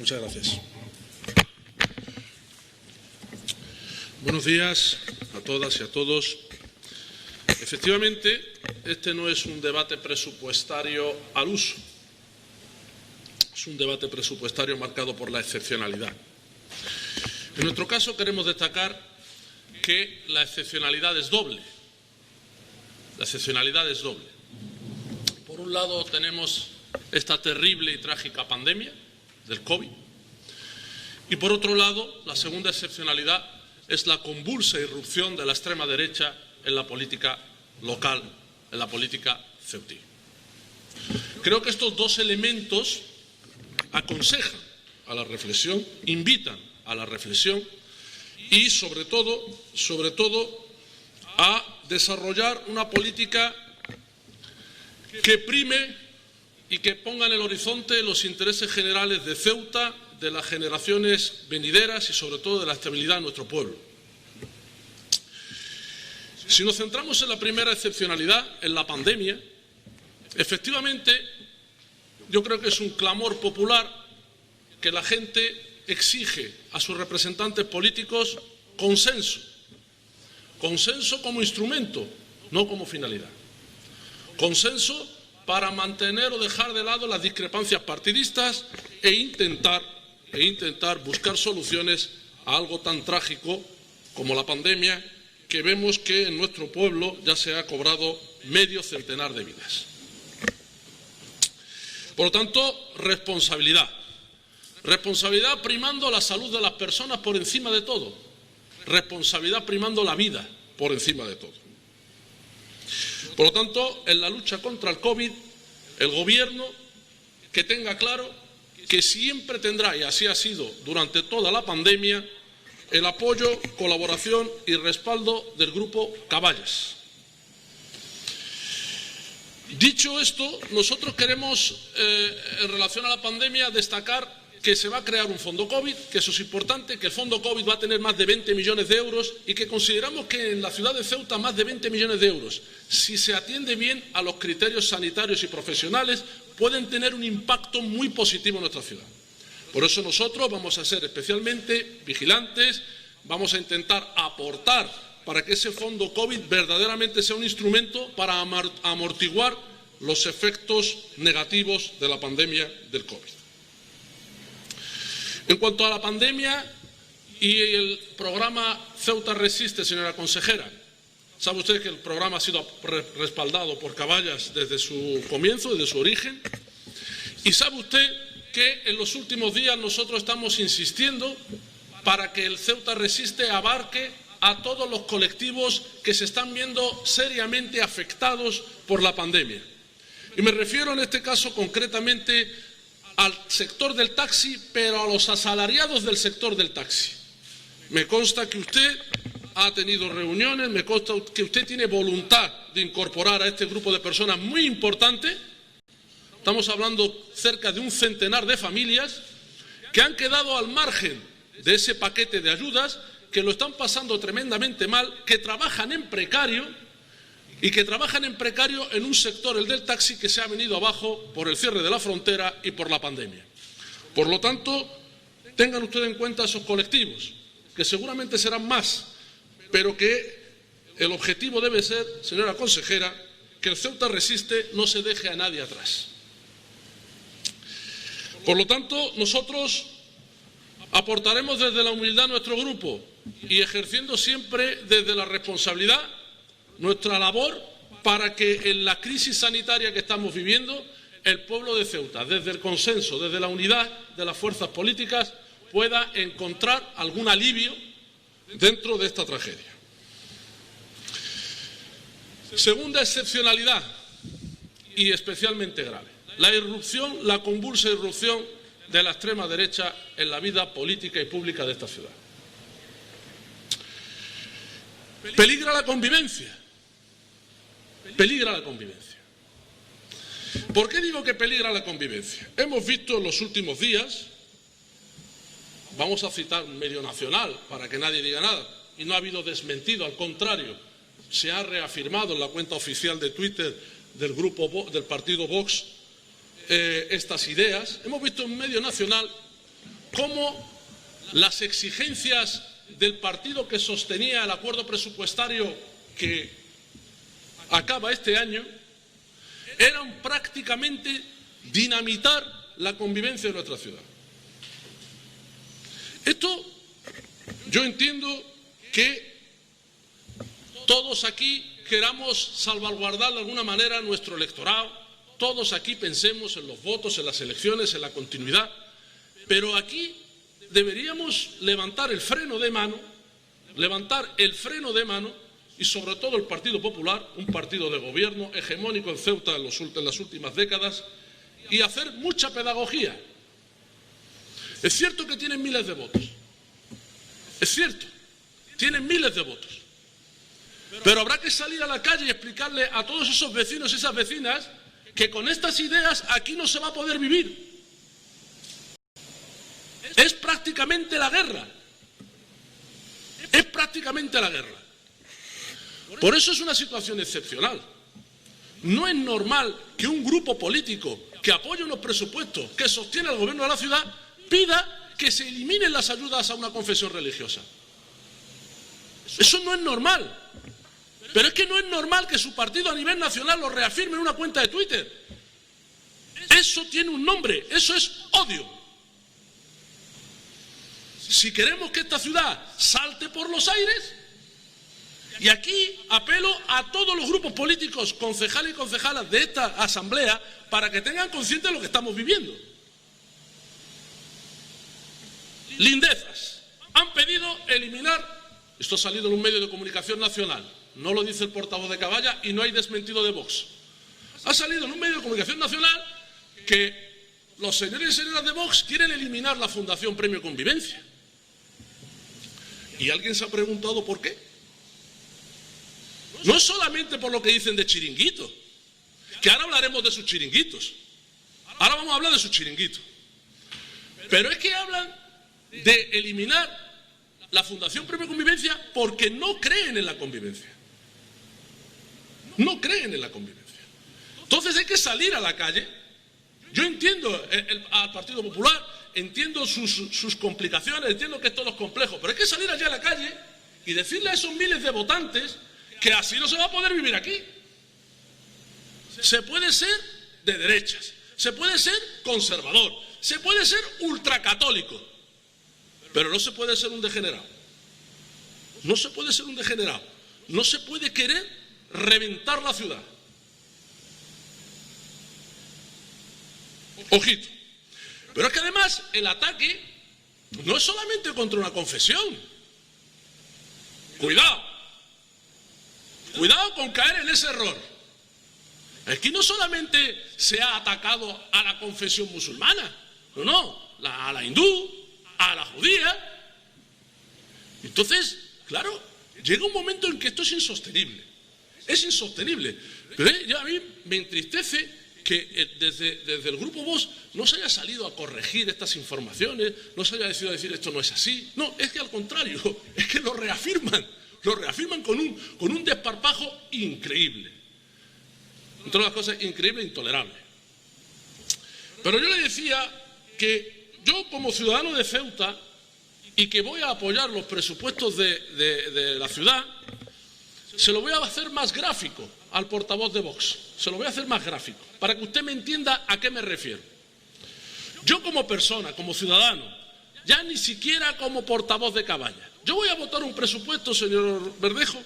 Muchas gracias. Buenos días a todas y a todos. Efectivamente, este no es un debate presupuestario al uso. Es un debate presupuestario marcado por la excepcionalidad. En nuestro caso queremos destacar que la excepcionalidad es doble. La excepcionalidad es doble. Por un lado tenemos esta terrible y trágica pandemia del COVID y por otro lado la segunda excepcionalidad es la convulsa irrupción de la extrema derecha en la política local, en la política ceutí. Creo que estos dos elementos aconsejan a la reflexión, invitan a la reflexión y sobre todo a desarrollar una política que prime y que ponga en el horizonte los intereses generales de Ceuta, de las generaciones venideras y sobre todo de la estabilidad de nuestro pueblo. Si nos centramos en la primera excepcionalidad, en la pandemia, efectivamente yo creo que es un clamor popular que la gente exige a sus representantes políticos consenso. Consenso como instrumento, no como finalidad. Consenso para mantener o dejar de lado las discrepancias partidistas e intentar buscar soluciones a algo tan trágico como la pandemia que vemos que en nuestro pueblo ya se ha cobrado medio centenar de vidas. Por lo tanto, responsabilidad. Responsabilidad primando la salud de las personas por encima de todo. Responsabilidad primando la vida por encima de todo. Por lo tanto, en la lucha contra el COVID, el Gobierno que tenga claro que siempre tendrá, y así ha sido durante toda la pandemia, el apoyo, colaboración y respaldo del Grupo Caballas. Dicho esto, nosotros queremos, en relación a la pandemia, destacar que se va a crear un fondo COVID, que eso es importante, que el fondo COVID va a tener más de 20 millones de euros y que consideramos que en la ciudad de Ceuta más de 20 millones de euros, si se atiende bien a los criterios sanitarios y profesionales, pueden tener un impacto muy positivo en nuestra ciudad. Por eso nosotros vamos a ser especialmente vigilantes, vamos a intentar aportar para que ese fondo COVID verdaderamente sea un instrumento para amortiguar los efectos negativos de la pandemia del COVID. En cuanto a la pandemia y el programa Ceuta Resiste, señora consejera, sabe usted que el programa ha sido respaldado por Caballas desde su comienzo, desde su origen, y sabe usted que en los últimos días nosotros estamos insistiendo para que el Ceuta Resiste abarque a todos los colectivos que se están viendo seriamente afectados por la pandemia. Y me refiero en este caso concretamente al sector del taxi, pero a los asalariados del sector del taxi. Me consta que usted ha tenido reuniones, me consta que usted tiene voluntad de incorporar a este grupo de personas muy importante. Estamos hablando cerca de un centenar de familias que han quedado al margen de ese paquete de ayudas, que lo están pasando tremendamente mal, que trabajan en precario y que trabajan en precario en un sector, el del taxi, que se ha venido abajo por el cierre de la frontera y por la pandemia. Por lo tanto, tengan ustedes en cuenta esos colectivos, que seguramente serán más, pero que el objetivo debe ser, señora consejera, que el Ceuta Resiste no se deje a nadie atrás. Por lo tanto, nosotros aportaremos desde la humildad a nuestro grupo y ejerciendo siempre desde la responsabilidad nuestra labor para que en la crisis sanitaria que estamos viviendo el pueblo de Ceuta, desde el consenso, desde la unidad de las fuerzas políticas, pueda encontrar algún alivio dentro de esta tragedia. Segunda excepcionalidad y especialmente grave, la convulsa irrupción de la extrema derecha en la vida política y pública de esta ciudad. Peligra la convivencia. Peligra la convivencia. ¿Por qué digo que peligra la convivencia? Hemos visto en los últimos días, vamos a citar un medio nacional para que nadie diga nada, y no ha habido desmentido, al contrario, se ha reafirmado en la cuenta oficial de Twitter del partido Vox estas ideas. Hemos visto en un medio nacional cómo las exigencias del partido que sostenía el acuerdo presupuestario que acaba este año eran prácticamente dinamitar la convivencia de nuestra ciudad. Esto yo entiendo que todos aquí queramos salvaguardar de alguna manera nuestro electorado, todos aquí pensemos en los votos, en las elecciones, en la continuidad, pero aquí deberíamos levantar el freno de mano y sobre todo el Partido Popular, un partido de gobierno hegemónico en Ceuta en las últimas décadas, y hacer mucha pedagogía. Es cierto que tienen miles de votos, es cierto, tienen miles de votos, pero habrá que salir a la calle y explicarle a todos esos vecinos y esas vecinas que con estas ideas aquí no se va a poder vivir. Es prácticamente la guerra. Es prácticamente la guerra. Por eso es una situación excepcional. No es normal que un grupo político que apoya unos presupuestos, que sostiene al gobierno de la ciudad, pida que se eliminen las ayudas a una confesión religiosa. Eso no es normal. Pero es que no es normal que su partido a nivel nacional lo reafirme en una cuenta de Twitter. Eso tiene un nombre, eso es odio. Si queremos que esta ciudad salte por los aires, y aquí apelo a todos los grupos políticos, concejales y concejalas de esta asamblea, para que tengan consciente de lo que estamos viviendo. Lindezas han pedido eliminar, esto ha salido en un medio de comunicación nacional, no lo dice el portavoz de Caballa y no hay desmentido de Vox. Ha salido en un medio de comunicación nacional que los señores y señoras de Vox quieren eliminar la Fundación Premio Convivencia. ¿Y alguien se ha preguntado por qué? No es solamente por lo que dicen de chiringuito, que ahora hablaremos de sus chiringuitos. Ahora vamos a hablar de sus chiringuitos. Pero es que hablan de eliminar la Fundación Premio Convivencia porque no creen en la convivencia. No creen en la convivencia. Entonces hay que salir a la calle. Yo entiendo al Partido Popular, entiendo sus complicaciones, entiendo que todo es complejo, pero hay que salir allá a la calle y decirle a esos miles de votantes que así no se va a poder vivir aquí. Se puede ser de derechas, se puede ser conservador, se puede ser ultracatólico, pero no se puede ser un degenerado. No se puede ser un degenerado. No se puede querer reventar la ciudad. Ojito. Pero es que además el ataque no es solamente contra una confesión. Cuidado. Cuidado con caer en ese error. Aquí no solamente se ha atacado a la confesión musulmana, no, a la hindú, a la judía. Entonces, claro, llega un momento en que esto es insostenible. Es insostenible. Pero a mí me entristece que desde el Grupo Vox no se haya salido a corregir estas informaciones, no se haya decidido decir esto no es así. No, es que al contrario, es que lo reafirman con un desparpajo increíble. Entre otras cosas, increíble e intolerable. Pero yo le decía que yo como ciudadano de Ceuta y que voy a apoyar los presupuestos de la ciudad, se lo voy a hacer más gráfico al portavoz de Vox. Se lo voy a hacer más gráfico, para que usted me entienda a qué me refiero. Yo como persona, como ciudadano, ya ni siquiera como portavoz de Caballa, yo voy a votar un presupuesto, señor Verdejo,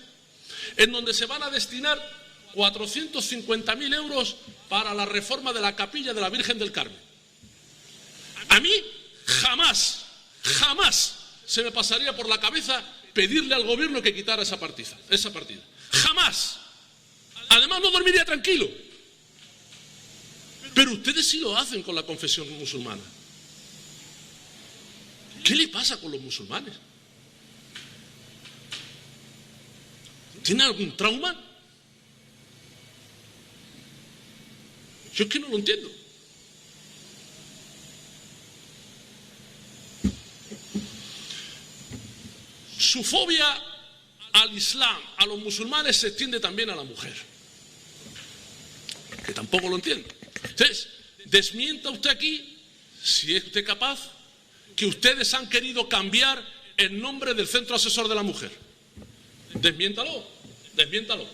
en donde se van a destinar 450.000 euros para la reforma de la capilla de la Virgen del Carmen. A mí jamás se me pasaría por la cabeza pedirle al gobierno que quitara esa partida. Jamás. Además no dormiría tranquilo. Pero ustedes sí lo hacen con la confesión musulmana. ¿Qué le pasa con los musulmanes? ¿Tienen algún trauma? Yo es que no lo entiendo. Su fobia al Islam, a los musulmanes, se extiende también a la mujer, que tampoco lo entiendo. Entonces, desmienta usted aquí, si es usted capaz, que ustedes han querido cambiar el nombre del Centro Asesor de la Mujer. Desmiéntalo, desmiéntalo,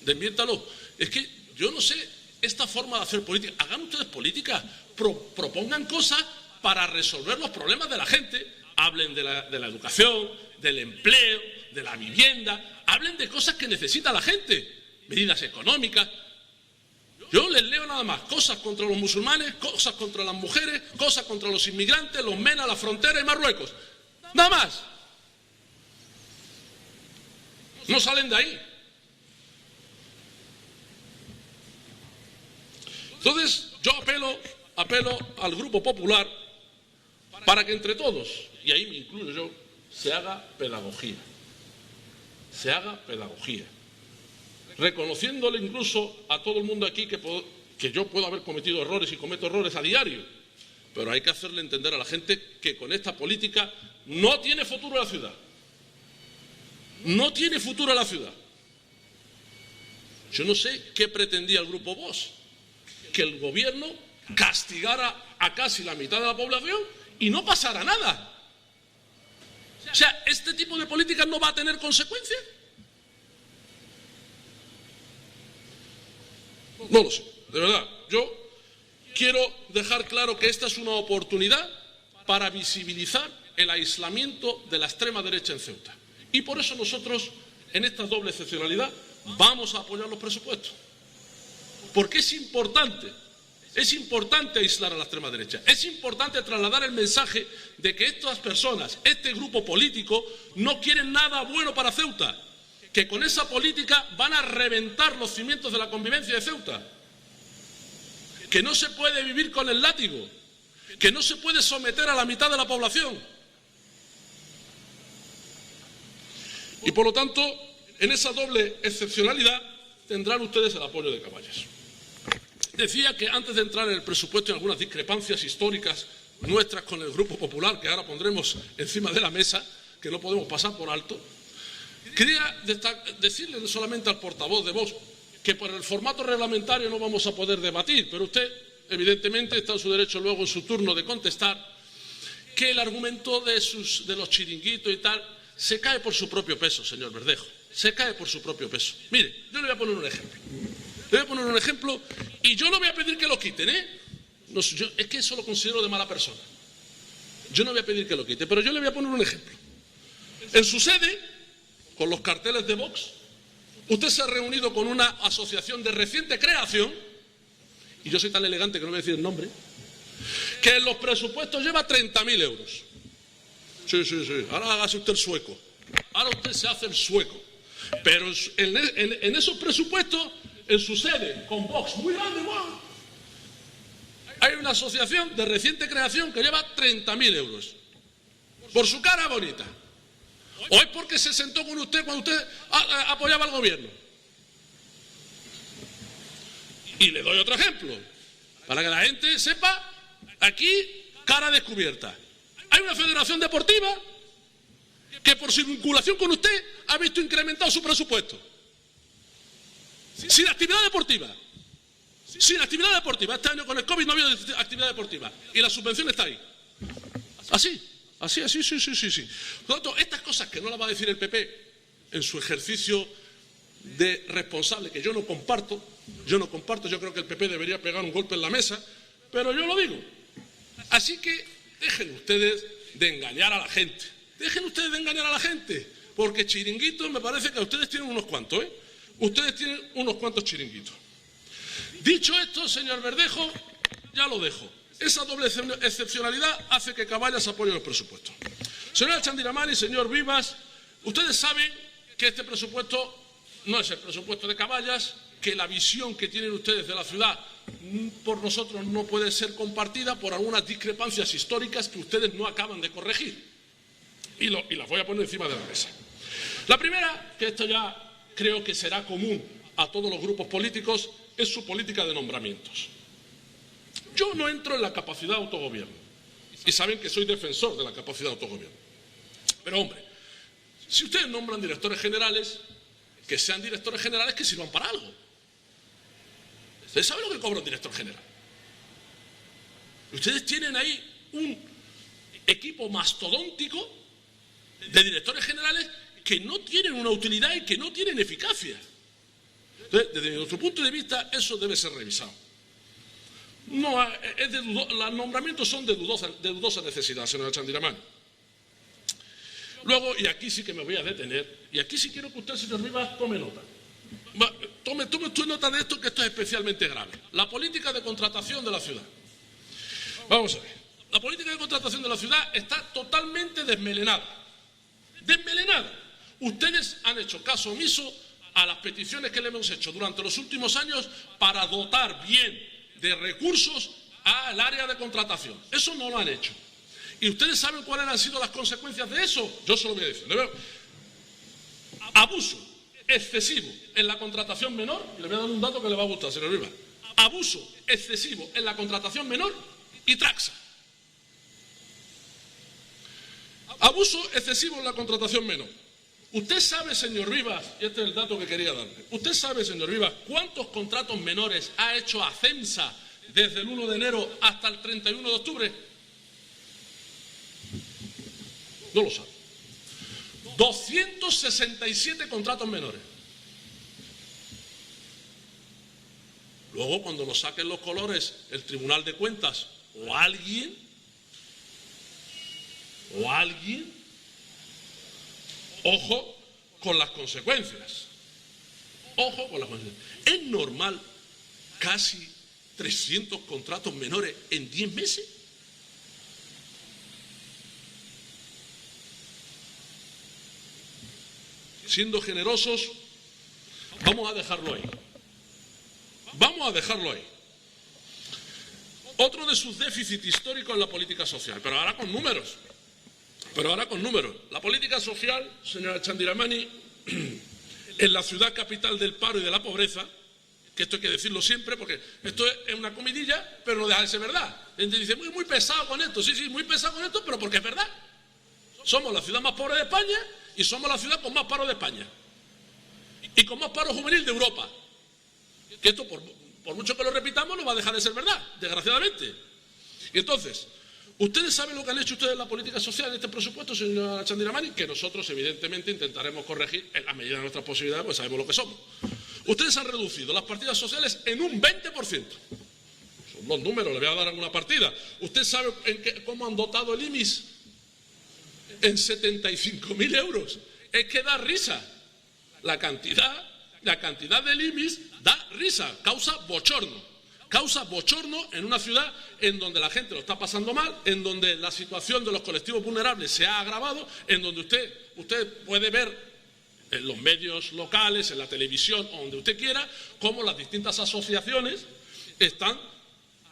desmiéntalo. Es que yo no sé esta forma de hacer política. Hagan ustedes política, propongan cosas para resolver los problemas de la gente. Hablen de la educación, del empleo, de la vivienda. Hablen de cosas que necesita la gente. Medidas económicas. Yo les leo nada más cosas contra los musulmanes, cosas contra las mujeres, cosas contra los inmigrantes, los MENA, la frontera y Marruecos. Nada más. No salen de ahí. Entonces, yo apelo al Grupo Popular para que entre todos, y ahí me incluyo yo, se haga pedagogía. Se haga pedagogía. Reconociéndole incluso a todo el mundo aquí que yo puedo haber cometido errores y cometo errores a diario, pero hay que hacerle entender a la gente que con esta política no tiene futuro la ciudad. No tiene futuro la ciudad. Yo no sé qué pretendía el Grupo Vox, que el gobierno castigara a casi la mitad de la población y no pasara nada. O sea, ¿este tipo de políticas no va a tener consecuencias? No lo sé, de verdad. Yo quiero dejar claro que esta es una oportunidad para visibilizar el aislamiento de la extrema derecha en Ceuta. Y por eso nosotros, en esta doble excepcionalidad, vamos a apoyar los presupuestos. Porque es importante aislar a la extrema derecha. Es importante trasladar el mensaje de que estas personas, este grupo político, no quieren nada bueno para Ceuta. Que con esa política van a reventar los cimientos de la convivencia de Ceuta, que no se puede vivir con el látigo, que no se puede someter a la mitad de la población. Y por lo tanto, en esa doble excepcionalidad tendrán ustedes el apoyo de Caballas. Decía que antes de entrar en el presupuesto hay algunas discrepancias históricas nuestras con el Grupo Popular, que ahora pondremos encima de la mesa, que no podemos pasar por alto. Quería decirle solamente al portavoz de Vox que por el formato reglamentario no vamos a poder debatir, pero usted, evidentemente, está en su derecho luego en su turno de contestar, que el argumento de los chiringuitos y tal se cae por su propio peso, señor Verdejo, se cae por su propio peso. Mire, yo le voy a poner un ejemplo. Le voy a poner un ejemplo y yo no voy a pedir que lo quiten, No, es que eso lo considero de mala persona. Yo no voy a pedir que lo quite, pero yo le voy a poner un ejemplo. En su sede, con los carteles de Vox, usted se ha reunido con una asociación de reciente creación, y yo soy tan elegante que no voy a decir el nombre, que en los presupuestos lleva 30.000 euros. Sí, ahora hágase usted el sueco. Ahora usted se hace el sueco. Pero en esos presupuestos, en su sede, con Vox muy grande, ¡wow!, hay una asociación de reciente creación que lleva 30.000 euros. Por su cara bonita. ¿O es porque se sentó con usted cuando usted apoyaba al gobierno? Y le doy otro ejemplo, para que la gente sepa, aquí, cara descubierta. Hay una federación deportiva que por su vinculación con usted ha visto incrementado su presupuesto. Sin actividad deportiva. Sin actividad deportiva. Este año con el COVID no había actividad deportiva. Y la subvención está ahí. Así. Sí. Por lo tanto, estas cosas que no las va a decir el PP en su ejercicio de responsable, que yo no comparto, yo creo que el PP debería pegar un golpe en la mesa, pero yo lo digo. Así que dejen ustedes de engañar a la gente. Porque chiringuitos me parece que ustedes tienen unos cuantos, Ustedes tienen unos cuantos chiringuitos. Dicho esto, señor Verdejo, ya lo dejo. Esa doble excepcionalidad hace que Caballas apoye los presupuestos. Señora Chandiramani, señor Vivas, ustedes saben que este presupuesto no es el presupuesto de Caballas, que la visión que tienen ustedes de la ciudad por nosotros no puede ser compartida por algunas discrepancias históricas que ustedes no acaban de corregir. Y las voy a poner encima de la mesa. La primera, que esto ya creo que será común a todos los grupos políticos, es su política de nombramientos. Yo no entro en la capacidad de autogobierno y saben que soy defensor de la capacidad de autogobierno. Pero hombre, si ustedes nombran directores generales, que sean directores generales que sirvan para algo. ¿Ustedes saben lo que cobra un director general? Ustedes tienen ahí un equipo mastodóntico de directores generales que no tienen una utilidad y que no tienen eficacia. Entonces, desde nuestro punto de vista, eso debe ser revisado. No, los nombramientos son de dudosa necesidad, señora Chandiramani. Luego, y aquí sí que me voy a detener, y aquí sí quiero que usted, señor Rivas, tome nota. Tome usted nota de esto, que esto es especialmente grave. La política de contratación de la ciudad. Vamos a ver. La política de contratación de la ciudad está totalmente desmelenada. Desmelenada. Ustedes han hecho caso omiso a las peticiones que le hemos hecho durante los últimos años para dotar bien de recursos al área de contratación. Eso no lo han hecho. ¿Y ustedes saben cuáles han sido las consecuencias de eso? Yo se lo voy a decir. Abuso excesivo en la contratación menor, y le voy a dar un dato que le va a gustar, señor Rivas. Abuso excesivo en la contratación menor y Traxa. Abuso excesivo en la contratación menor. Usted sabe, señor Rivas, y este es el dato que quería darle, usted sabe, señor Rivas, cuántos contratos menores ha hecho ACEMSA desde el 1 de enero hasta el 31 de octubre. No lo sabe. 267 contratos menores. Luego, cuando nos saquen los colores el Tribunal de Cuentas o alguien, ojo con las consecuencias. Ojo con las consecuencias. ¿Es normal casi 300 contratos menores en 10 meses? Siendo generosos, vamos a dejarlo ahí. Vamos a dejarlo ahí. Otro de sus déficits históricos es la política social, pero ahora con números. La política social, señora Chandiramani, en la ciudad capital del paro y de la pobreza, que esto hay que decirlo siempre, porque esto es una comidilla, pero no deja de ser verdad. Gente dice, muy pesado con esto, sí, muy pesado con esto, pero porque es verdad. Somos la ciudad más pobre de España y somos la ciudad con más paro de España. Y con más paro juvenil de Europa. Que esto, por mucho que lo repitamos, no va a dejar de ser verdad, desgraciadamente. Y entonces, ¿ustedes saben lo que han hecho ustedes en la política social en este presupuesto, señora Chandiramani? Que nosotros, evidentemente, intentaremos corregir en la medida de nuestras posibilidades, pues sabemos lo que somos. Ustedes han reducido las partidas sociales en un 20%. Son los números, le voy a dar alguna partida. ¿Usted sabe cómo han dotado el IMIS? En 75.000 euros. Es que da risa. La cantidad del IMIS da risa, causa bochorno en una ciudad en donde la gente lo está pasando mal, en donde la situación de los colectivos vulnerables se ha agravado, en donde usted puede ver en los medios locales, en la televisión, o donde usted quiera, cómo las distintas asociaciones están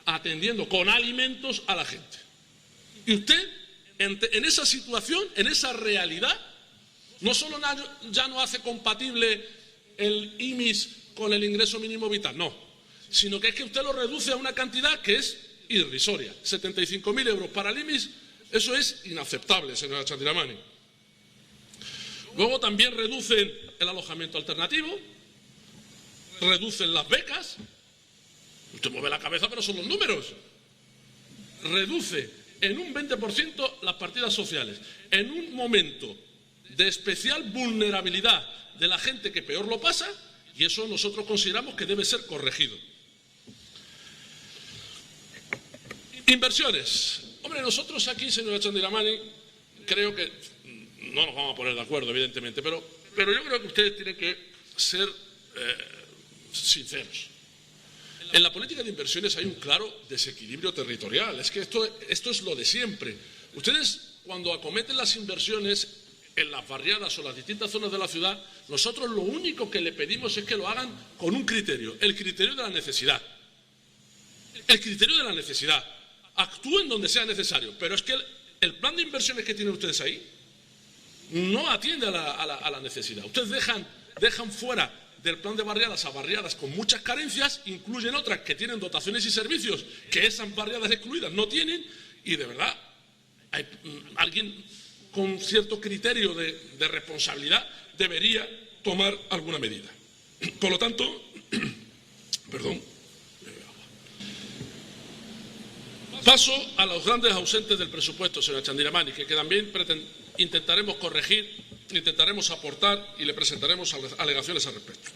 atendiendo con alimentos a la gente. Y usted, en esa situación, en esa realidad, no solo ya no hace compatible el IMIS con el ingreso mínimo vital, no, sino que es que usted lo reduce a una cantidad que es irrisoria. 75.000 euros para el IMIS, eso es inaceptable, señora Chandiramani. Luego también reducen el alojamiento alternativo, reducen las becas. Usted mueve la cabeza, pero son los números. Reduce en un 20% las partidas sociales. En un momento de especial vulnerabilidad de la gente que peor lo pasa, y eso nosotros consideramos que debe ser corregido. Inversiones. Hombre, nosotros aquí, señora Chandiramani, creo que no nos vamos a poner de acuerdo, evidentemente, pero yo creo que ustedes tienen que ser sinceros. En la política de inversiones hay un claro desequilibrio territorial. Es que esto es lo de siempre. Ustedes, cuando acometen las inversiones en las barriadas o las distintas zonas de la ciudad, nosotros lo único que le pedimos es que lo hagan con un criterio, el criterio de la necesidad. El criterio de la necesidad. Actúen donde sea necesario, pero es que el plan de inversiones que tienen ustedes ahí no atiende a la necesidad. Ustedes dejan fuera del plan de barriadas a barriadas con muchas carencias, incluyen otras que tienen dotaciones y servicios que esas barriadas excluidas no tienen, y de verdad, hay alguien con cierto criterio de responsabilidad debería tomar alguna medida. Por lo tanto, Paso a los grandes ausentes del presupuesto, señora Chandiramani, que también intentaremos corregir, intentaremos aportar y le presentaremos alegaciones al respecto.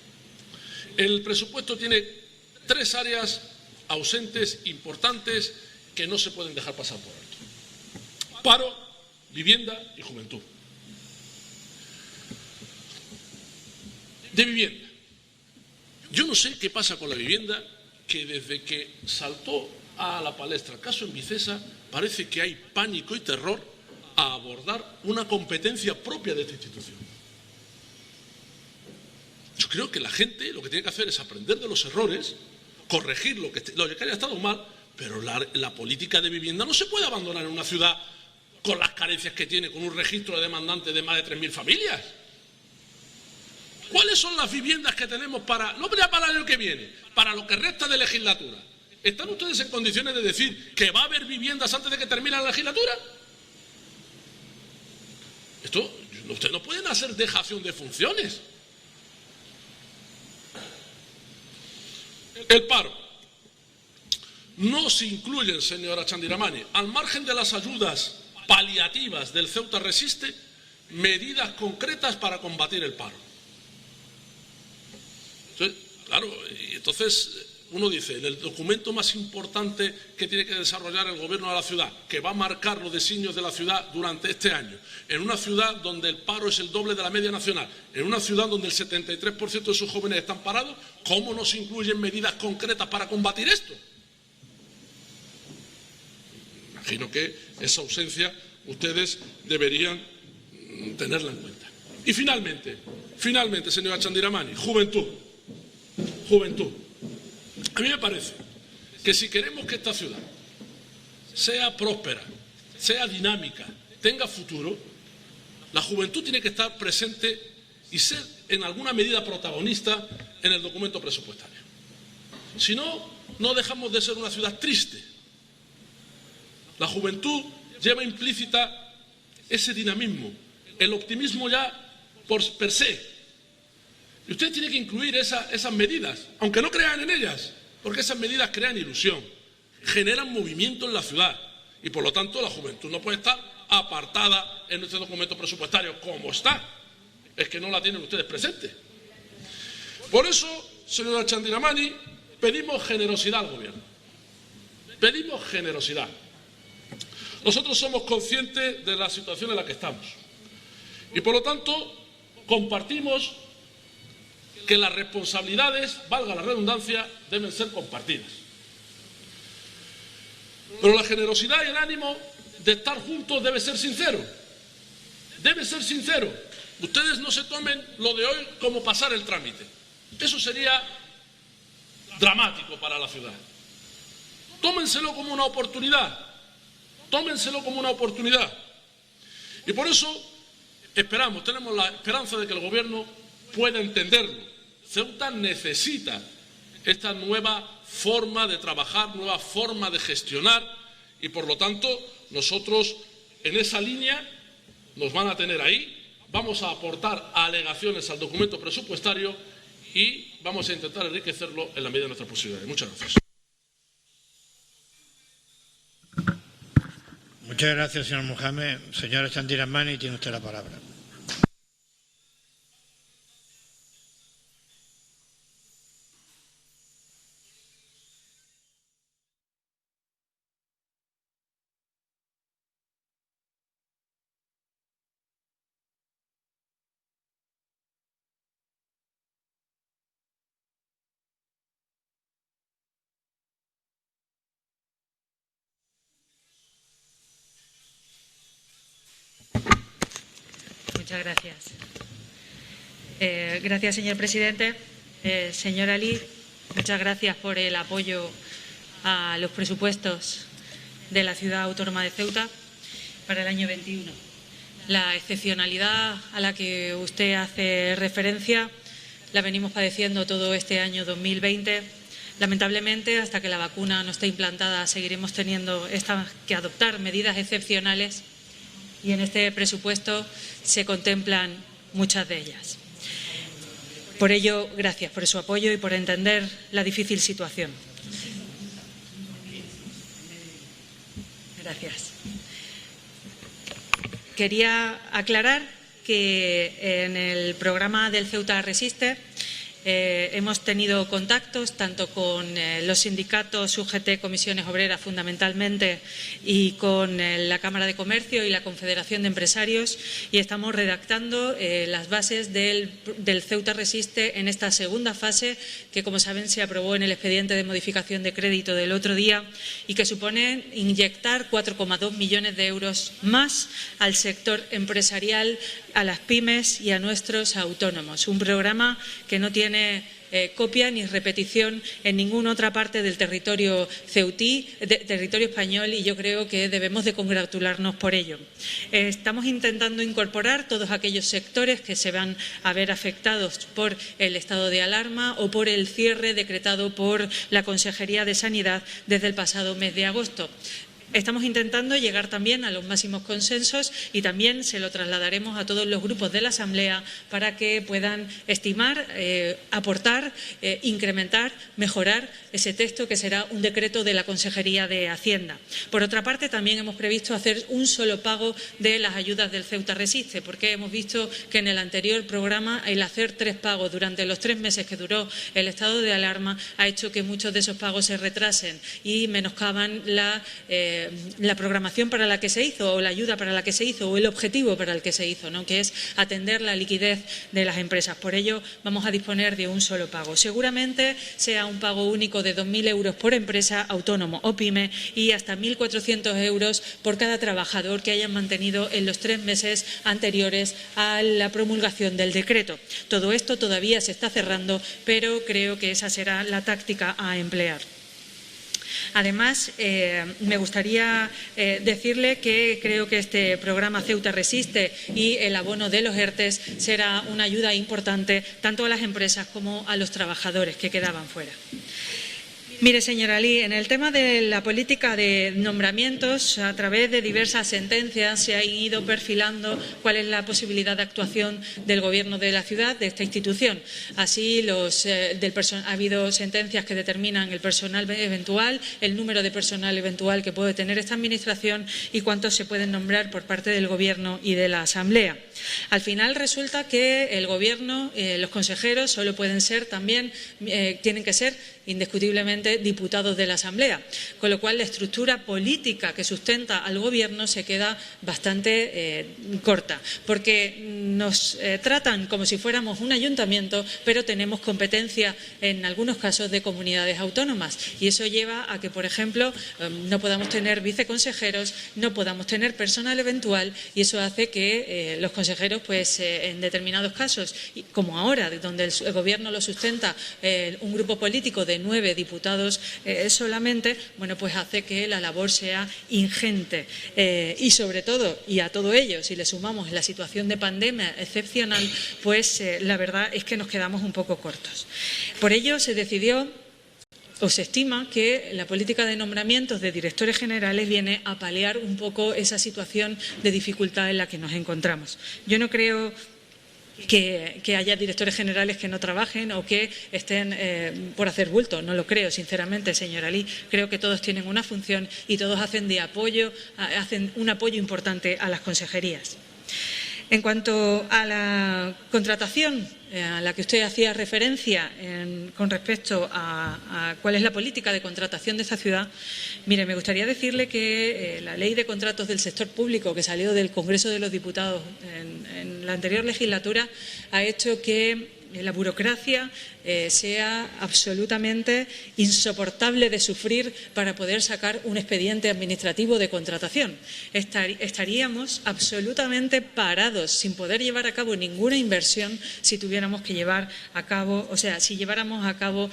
El presupuesto tiene 3 áreas ausentes importantes que no se pueden dejar pasar por alto: paro, vivienda y juventud. De vivienda. Yo no sé qué pasa con la vivienda, que desde que saltó a la palestra el caso en Vicesa, parece que hay pánico y terror a abordar una competencia propia de esta institución. Yo creo que la gente lo que tiene que hacer es aprender de los errores, corregir lo que haya estado mal, pero la política de vivienda no se puede abandonar en una ciudad con las carencias que tiene, con un registro de demandantes de más de 3.000 familias. ¿Cuáles son las viviendas que tenemos no ya para el año que viene, para lo que resta de legislatura? ¿Están ustedes en condiciones de decir que va a haber viviendas antes de que termine la legislatura? Ustedes no pueden hacer dejación de funciones. El paro. No se incluyen, señora Chandiramani, al margen de las ayudas paliativas del Ceuta Resiste, medidas concretas para combatir el paro. Entonces uno dice, en el documento más importante que tiene que desarrollar el gobierno de la ciudad, que va a marcar los designios de la ciudad durante este año, en una ciudad donde el paro es el doble de la media nacional, en una ciudad donde el 73% de sus jóvenes están parados, ¿cómo no se incluyen medidas concretas para combatir esto? Imagino que esa ausencia ustedes deberían tenerla en cuenta. Y finalmente, señora Chandiramani, juventud. A mí me parece que si queremos que esta ciudad sea próspera, sea dinámica, tenga futuro, la juventud tiene que estar presente y ser en alguna medida protagonista en el documento presupuestario. Si no, no dejamos de ser una ciudad triste. La juventud lleva implícita ese dinamismo, el optimismo ya per se. Y usted tiene que incluir esas medidas, aunque no crean en ellas, porque esas medidas crean ilusión, generan movimiento en la ciudad y por lo tanto la juventud no puede estar apartada en este documento presupuestario como está. Es que no la tienen ustedes presente. Por eso, señora Chandiramani, pedimos generosidad al gobierno. Pedimos generosidad. Nosotros somos conscientes de la situación en la que estamos y por lo tanto compartimos que las responsabilidades, valga la redundancia, deben ser compartidas. Pero la generosidad y el ánimo de estar juntos debe ser sincero. Debe ser sincero. Ustedes no se tomen lo de hoy como pasar el trámite. Eso sería dramático para la ciudad. Tómenselo como una oportunidad. Tómenselo como una oportunidad. Y por eso tenemos la esperanza de que el gobierno pueda entenderlo. Ceuta necesita esta nueva forma de trabajar, nueva forma de gestionar y por lo tanto nosotros en esa línea nos van a tener ahí, vamos a aportar alegaciones al documento presupuestario y vamos a intentar enriquecerlo en la medida de nuestras posibilidades. Muchas gracias. Muchas gracias, señor Mohamed. Señora Chandiramani, tiene usted la palabra. Muchas gracias. Gracias, señor presidente. Señor Ali, muchas gracias por el apoyo a los presupuestos de la Ciudad Autónoma de Ceuta para el año 21. La excepcionalidad a la que usted hace referencia la venimos padeciendo todo este año 2020. Lamentablemente, hasta que la vacuna no esté implantada, seguiremos teniendo que adoptar medidas excepcionales y en este presupuesto se contemplan muchas de ellas. Por ello, gracias por su apoyo y por entender la difícil situación. Gracias. Quería aclarar que en el programa del Ceuta Resiste hemos tenido contactos tanto con los sindicatos UGT, comisiones obreras fundamentalmente, y con la Cámara de Comercio y la Confederación de Empresarios, y estamos redactando las bases del Ceuta Resiste en esta segunda fase que, como saben, se aprobó en el expediente de modificación de crédito del otro día y que supone inyectar 4,2 millones de euros más al sector empresarial, a las pymes y a nuestros autónomos. Un programa que no tiene copia ni repetición en ninguna otra parte del territorio ceutí, territorio español, y yo creo que debemos de congratularnos por ello. Estamos intentando incorporar todos aquellos sectores que se van a ver afectados por el estado de alarma o por el cierre decretado por la Consejería de Sanidad desde el pasado mes de agosto. Estamos intentando llegar también a los máximos consensos y también se lo trasladaremos a todos los grupos de la Asamblea para que puedan estimar, aportar, incrementar, mejorar ese texto que será un decreto de la Consejería de Hacienda. Por otra parte, también hemos previsto hacer un solo pago de las ayudas del Ceuta Resiste, porque hemos visto que en el anterior programa el hacer 3 pagos durante los 3 meses que duró el estado de alarma ha hecho que muchos de esos pagos se retrasen y menoscaban la programación para la que se hizo, o la ayuda para la que se hizo, o el objetivo para el que se hizo, ¿no?, que es atender la liquidez de las empresas. Por ello, vamos a disponer de un solo pago. Seguramente sea un pago único de 2.000 euros por empresa, autónomo o pyme, y hasta 1.400 euros por cada trabajador que hayan mantenido en los 3 meses anteriores a la promulgación del decreto. Todo esto todavía se está cerrando, pero creo que esa será la táctica a emplear. Además, me gustaría decirle que creo que este programa Ceuta Resiste y el abono de los ERTES será una ayuda importante tanto a las empresas como a los trabajadores que quedaban fuera. Mire, señora Lee, en el tema de la política de nombramientos, a través de diversas sentencias se ha ido perfilando cuál es la posibilidad de actuación del Gobierno de la ciudad, de esta institución. Así, ha habido sentencias que determinan el personal eventual, el número de personal eventual que puede tener esta Administración y cuántos se pueden nombrar por parte del Gobierno y de la Asamblea. Al final resulta que el Gobierno, los consejeros, solo pueden ser también, tienen que ser indiscutiblemente diputados de la Asamblea, con lo cual la estructura política que sustenta al Gobierno se queda bastante corta, porque nos tratan como si fuéramos un ayuntamiento, pero tenemos competencia en algunos casos de comunidades autónomas, y eso lleva a que, por ejemplo, no podamos tener viceconsejeros, no podamos tener personal eventual, y eso hace que los consejeros, pues en determinados casos, como ahora, donde el Gobierno lo sustenta un grupo político de 9 diputados solamente, bueno, pues hace que la labor sea ingente. Y sobre todo, y a todo ello, si le sumamos la situación de pandemia excepcional, pues la verdad es que nos quedamos un poco cortos. Por ello se decidió, o se estima, que la política de nombramientos de directores generales viene a paliar un poco esa situación de dificultad en la que nos encontramos. Yo no creo que haya directores generales que no trabajen o que estén por hacer bulto. No lo creo, sinceramente, señora Lee. Creo que todos tienen una función y todos hacen un apoyo importante a las consejerías. En cuanto a la contratación a la que usted hacía referencia con respecto a cuál es la política de contratación de esta ciudad, mire, me gustaría decirle que la Ley de Contratos del Sector Público, que salió del Congreso de los Diputados en la anterior legislatura, ha hecho que la burocracia sea absolutamente insoportable de sufrir para poder sacar un expediente administrativo de contratación. Estaríamos absolutamente parados, sin poder llevar a cabo ninguna inversión si tuviéramos que llevar a cabo, o sea, si lleváramos a cabo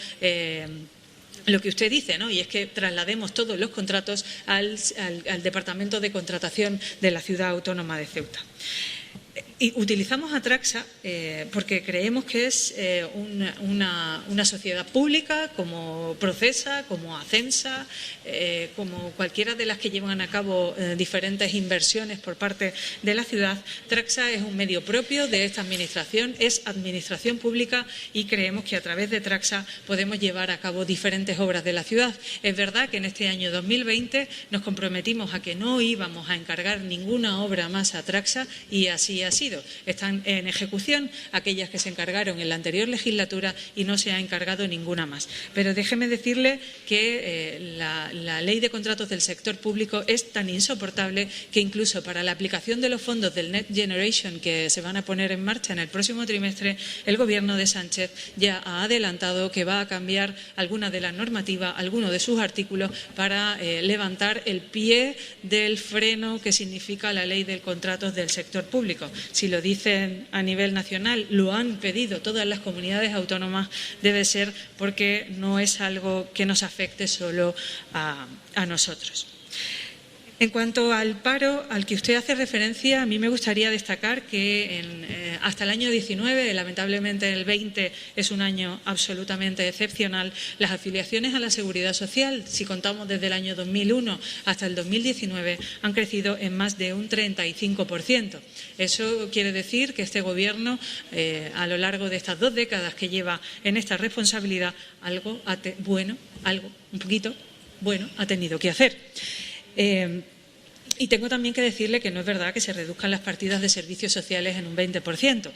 lo que usted dice, ¿no? Y es que traslademos todos los contratos al Departamento de Contratación de la Ciudad Autónoma de Ceuta. Y utilizamos Atraxa porque creemos que es una sociedad pública como Procesa, como Acensa, como cualquiera de las que llevan a cabo diferentes inversiones por parte de la ciudad. Traxa es un medio propio de esta administración, es administración pública y creemos que a través de Traxa podemos llevar a cabo diferentes obras de la ciudad. Es verdad que en este año 2020 nos comprometimos a que no íbamos a encargar ninguna obra más a Traxa y así ha sido. Están en ejecución aquellas que se encargaron en la anterior legislatura y no se ha encargado ninguna más. Pero déjeme decirle que la ley de contratos del sector público es tan insoportable que incluso para la aplicación de los fondos del Next Generation que se van a poner en marcha en el próximo trimestre, el Gobierno de Sánchez ya ha adelantado que va a cambiar alguna de las normativas, alguno de sus artículos para levantar el pie del freno que significa la ley de contratos del sector público. Si lo dicen a nivel nacional, lo han pedido todas las comunidades autónomas, debe ser porque no es algo que nos afecte solo a nosotros. En cuanto al paro al que usted hace referencia, a mí me gustaría destacar que hasta el año 19, lamentablemente el 20 es un año absolutamente excepcional, las afiliaciones a la Seguridad Social, si contamos desde el año 2001 hasta el 2019, han crecido en más de un 35%. Eso quiere decir que este Gobierno, a lo largo de estas 2 décadas que lleva en esta responsabilidad, algo un poquito bueno ha tenido que hacer. Y tengo también que decirle que no es verdad que se reduzcan las partidas de servicios sociales en un 20%.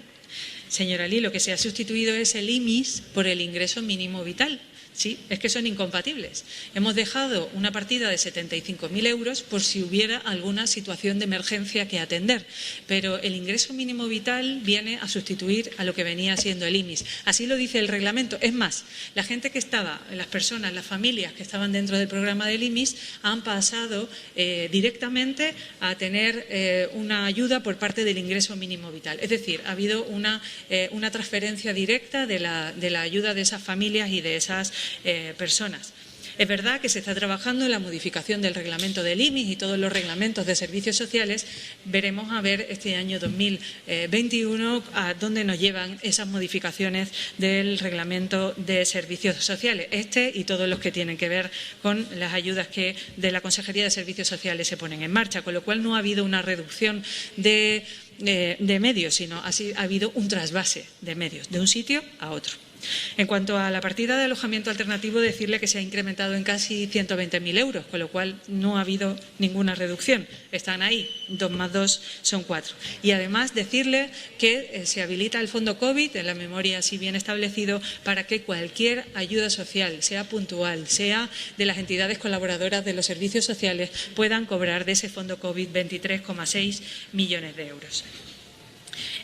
Señora Lee, lo que se ha sustituido es el IMIS por el ingreso mínimo vital. Sí, es que son incompatibles. Hemos dejado una partida de 75.000 euros por si hubiera alguna situación de emergencia que atender, pero el ingreso mínimo vital viene a sustituir a lo que venía siendo el IMIS. Así lo dice el reglamento. Es más, la gente que estaba, las personas, las familias que estaban dentro del programa del IMIS han pasado directamente a tener una ayuda por parte del ingreso mínimo vital. Es decir, ha habido una transferencia directa de la ayuda de esas familias y de esas personas. Es verdad que se está trabajando en la modificación del reglamento del IMIS y todos los reglamentos de servicios sociales. Veremos a ver este año 2021 a dónde nos llevan esas modificaciones del reglamento de servicios sociales, y todos los que tienen que ver con las ayudas que de la Consejería de Servicios Sociales se ponen en marcha, con lo cual no ha habido una reducción de medios, sino ha habido un trasvase de medios de un sitio a otro. En cuanto a la partida de alojamiento alternativo, decirle que se ha incrementado en casi 120.000 euros, con lo cual no ha habido ninguna reducción. Están ahí, 2 más 2 son 4. Y además decirle que se habilita el fondo COVID, en la memoria así bien establecido, para que cualquier ayuda social, sea puntual, sea de las entidades colaboradoras de los servicios sociales, puedan cobrar de ese fondo COVID 23,6 millones de euros.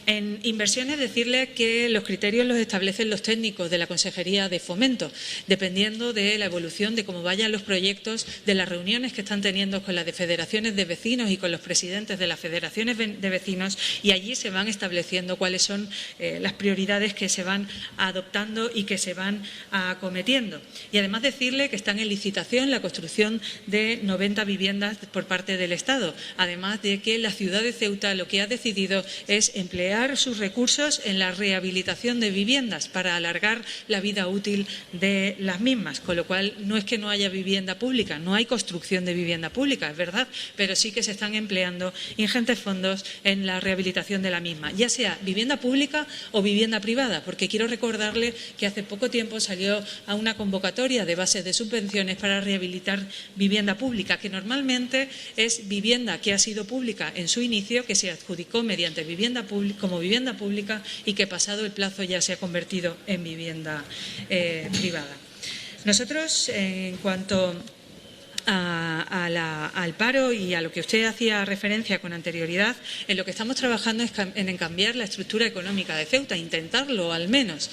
En inversiones, decirle que los criterios los establecen los técnicos de la Consejería de Fomento, dependiendo de la evolución de cómo vayan los proyectos, de las reuniones que están teniendo con las de federaciones de vecinos y con los presidentes de las federaciones de vecinos, y allí se van estableciendo cuáles son las prioridades que se van adoptando y que se van acometiendo. Y además decirle que están en licitación la construcción de 90 viviendas por parte del Estado, además de que la ciudad de Ceuta lo que ha decidido es emplear sus recursos en la rehabilitación de viviendas para alargar la vida útil de las mismas, con lo cual no es que no haya vivienda pública, no hay construcción de vivienda pública, es verdad, pero sí que se están empleando ingentes fondos en la rehabilitación de la misma, ya sea vivienda pública o vivienda privada, porque quiero recordarle que hace poco tiempo salió a una convocatoria de bases de subvenciones para rehabilitar vivienda pública, que normalmente es vivienda que ha sido pública en su inicio, que se adjudicó mediante vivienda pública, como vivienda pública, y que pasado el plazo ya se ha convertido en vivienda privada. Nosotros, en cuanto al paro y a lo que usted hacía referencia con anterioridad, en lo que estamos trabajando es en cambiar la estructura económica de Ceuta, intentarlo al menos.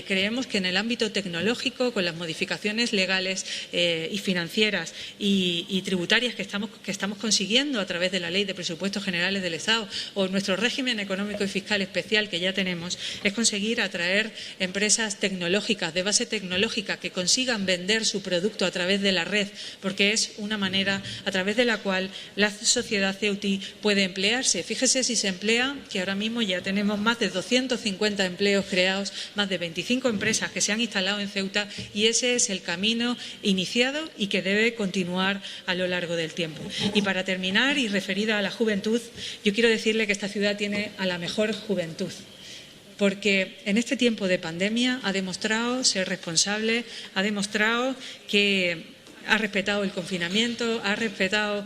Creemos que en el ámbito tecnológico, con las modificaciones legales y financieras y tributarias que estamos consiguiendo a través de la Ley de Presupuestos Generales del Estado o nuestro régimen económico y fiscal especial que ya tenemos, es conseguir atraer empresas tecnológicas, de base tecnológica, que consigan vender su producto a través de la red, porque es una manera manera a través de la cual la sociedad ceutí puede emplearse. Fíjese si se emplea, que ahora mismo ya tenemos más de 250 empleos creados, más de 25 empresas que se han instalado en Ceuta, y ese es el camino iniciado y que debe continuar a lo largo del tiempo. Y para terminar, y referida a la juventud, yo quiero decirle que esta ciudad tiene a la mejor juventud, porque en este tiempo de pandemia ha demostrado ser responsable, ha demostrado que ha respetado el confinamiento, ha respetado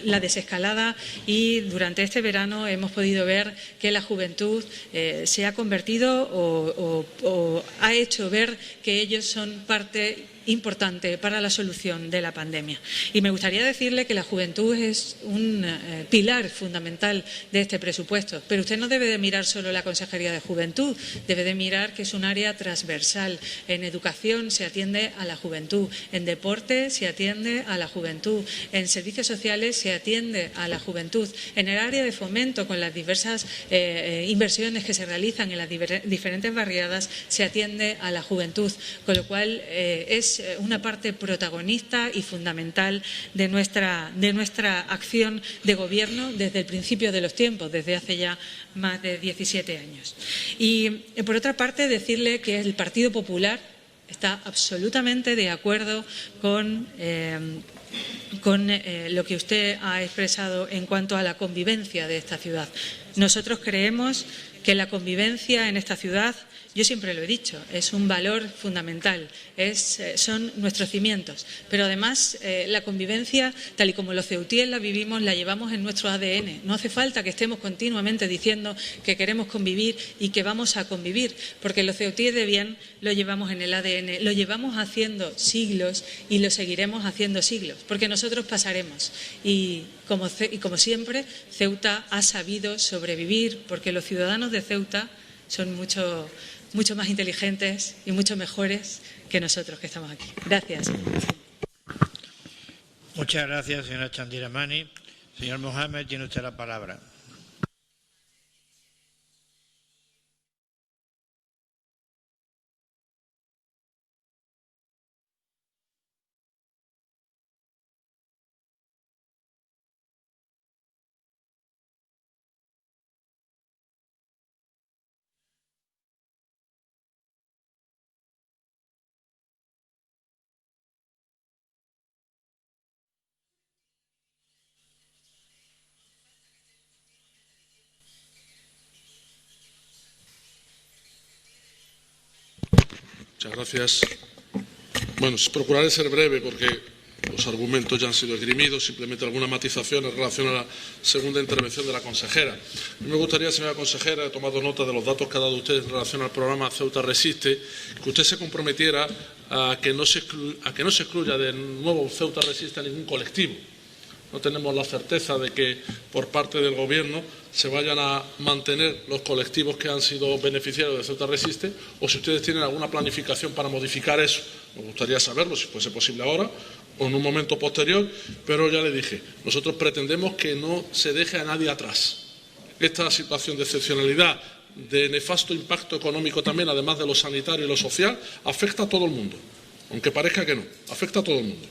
la desescalada, y durante este verano hemos podido ver que la juventud se ha convertido o ha hecho ver que ellos son parte importante para la solución de la pandemia. Y me gustaría decirle que la juventud es un pilar fundamental de este presupuesto, pero usted no debe de mirar solo la Consejería de Juventud, debe de mirar que es un área transversal. En educación se atiende a la juventud, en deporte se atiende a la juventud, en servicios sociales se atiende a la juventud, en el área de fomento, con las diversas inversiones que se realizan en las diferentes barriadas, se atiende a la juventud, con lo cual es una parte protagonista y fundamental de nuestra acción de gobierno desde el principio de los tiempos, desde hace ya más de 17 años. Y, por otra parte, decirle que el Partido Popular está absolutamente de acuerdo con lo que usted ha expresado en cuanto a la convivencia de esta ciudad. Nosotros creemos que la convivencia en esta ciudad, yo siempre lo he dicho, es un valor fundamental, son nuestros cimientos. Pero además la convivencia, tal y como los ceutíes la vivimos, la llevamos en nuestro ADN. No hace falta que estemos continuamente diciendo que queremos convivir y que vamos a convivir, porque los ceutíes de bien lo llevamos en el ADN, lo llevamos haciendo siglos y lo seguiremos haciendo siglos, porque nosotros pasaremos. Y como siempre, Ceuta ha sabido sobrevivir, porque los ciudadanos de Ceuta son mucho más inteligentes y mucho mejores que nosotros que estamos aquí. Gracias. Muchas gracias, señora Chandiramani. Señor Mohamed, tiene usted la palabra. Muchas gracias. Bueno, procuraré ser breve porque los argumentos ya han sido esgrimidos, simplemente alguna matización en relación a la segunda intervención de la consejera. A mí me gustaría, señora consejera, he tomado nota de los datos que ha dado usted en relación al programa Ceuta Resiste, que usted se comprometiera a que no se excluya del nuevo Ceuta Resiste a ningún colectivo. No tenemos la certeza de que por parte del Gobierno se vayan a mantener los colectivos que han sido beneficiarios de Ceuta Resiste, o si ustedes tienen alguna planificación para modificar eso. Me gustaría saberlo, si fuese posible ahora o en un momento posterior, pero ya le dije, nosotros pretendemos que no se deje a nadie atrás. Esta situación de excepcionalidad, de nefasto impacto económico también, además de lo sanitario y lo social, afecta a todo el mundo, aunque parezca que no, afecta a todo el mundo.